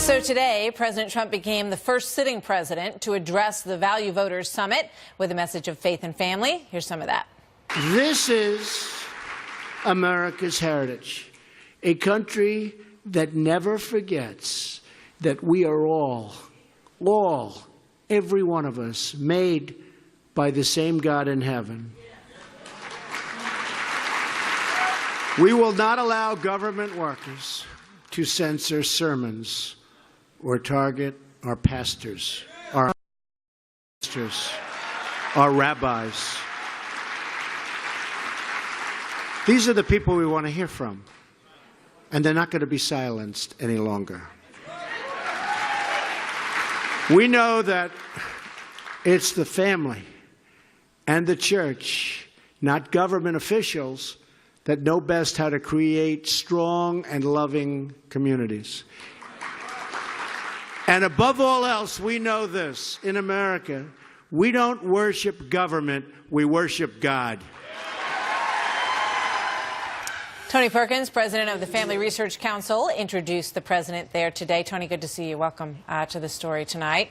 So today, President Trump became the first sitting president to address the Value Voters Summit with a message of faith and family. Here's some of that. This is America's heritage, a country that never forgets that we are all, every one of us, made by the same God in heaven. We will not allow government workers to censor sermons or target our pastors, our rabbis. These are the people we want to hear from, and they're not going to be silenced any longer. We know that it's the family and the church, not government officials, that know best how to create strong and loving communities. And above all else, we know this. In America, we don't worship government, we worship God. Tony Perkins, president of the Family Research Council, introduced the president there today. Tony, good to see you. Welcome to the story tonight.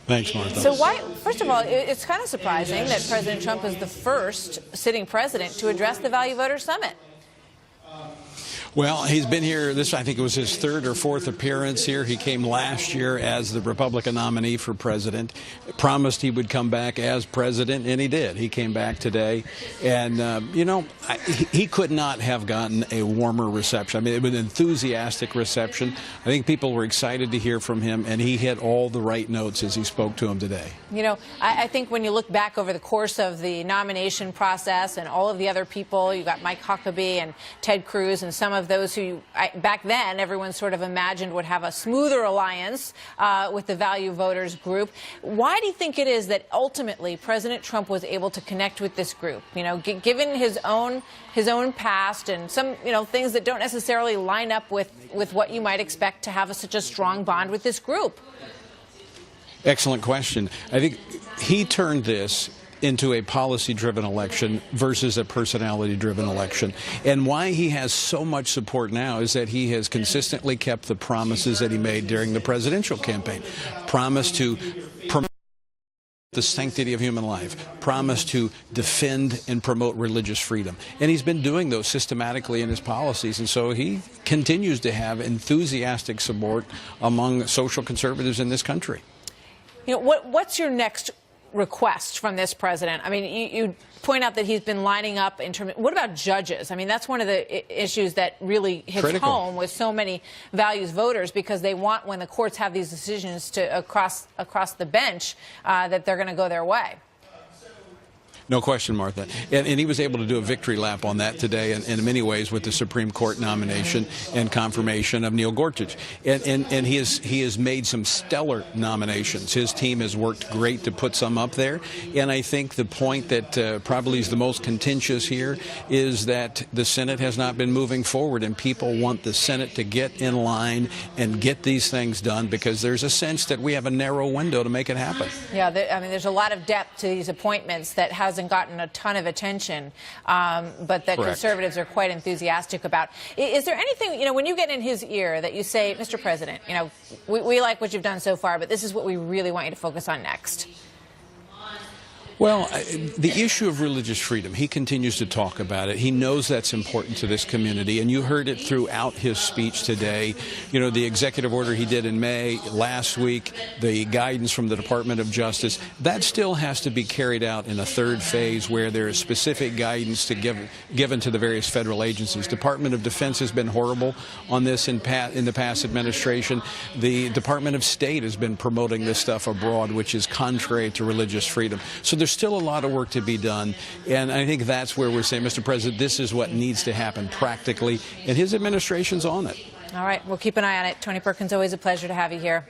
Thanks, Martha. So why, first of all, it's kind of surprising that President Trump is the first sitting president to address the Value Voters Summit. Well, he's been here, I think it was his third or fourth appearance here. He came last year as the Republican nominee for president, promised he would come back as president, and he did. He came back today, and, he could not have gotten a warmer reception. I mean, it was an enthusiastic reception. I think people were excited to hear from him, and he hit all the right notes as he spoke to them today. You know, I think when you look back over the course of the nomination process and all of the other people, you got Mike Huckabee and Ted Cruz and some of those who, back then, everyone sort of imagined would have a smoother alliance with the Value Voters group. Why do you think it is that ultimately President Trump was able to connect with this group? You know, given his own past and some, things that don't necessarily line up with what you might expect to have such a strong bond with this group? Excellent question. I think he turned this into a policy-driven election versus a personality-driven election. And why he has so much support now is that he has consistently kept the promises that he made during the presidential campaign. Promise to promote the sanctity of human life, promise to defend and promote religious freedom. And he's been doing those systematically in his policies, and so he continues to have enthusiastic support among social conservatives in this country. You know, what's your next request from this president? I mean, you point out that he's been lining up in terms. What about judges? I mean, that's one of the issues that really hits home with so many values voters, because they want, when the courts have these decisions to across the bench, that they're going to go their way. No question, Martha. And he was able to do a victory lap on that today in many ways with the Supreme Court nomination and confirmation of Neil Gorsuch. And he has made some stellar nominations. His team has worked great to put some up there. And I think the point that probably is the most contentious here is that the Senate has not been moving forward, and people want the Senate to get in line and get these things done, because there's a sense that we have a narrow window to make it happen. Yeah, I mean, there's a lot of depth to these appointments that hasn't gotten a ton of attention, but that conservatives are quite enthusiastic about. Is there anything, when you get in his ear that you say, Mr. President, we like what you've done so far, but this is what we really want you to focus on next? Well, the issue of religious freedom, he continues to talk about it. He knows that's important to this community, and you heard it throughout his speech today. You know, the executive order he did in May, last week, the guidance from the Department of Justice, that still has to be carried out in a third phase where there is specific guidance given to the various federal agencies. Department of Defense has been horrible on this in the past administration. The Department of State has been promoting this stuff abroad, which is contrary to religious freedom. So there's still a lot of work to be done, and I think that's where we're saying, Mr. President, this is what needs to happen practically, and his administration's on it. All right, we'll keep an eye on it. Tony Perkins, always a pleasure to have you here.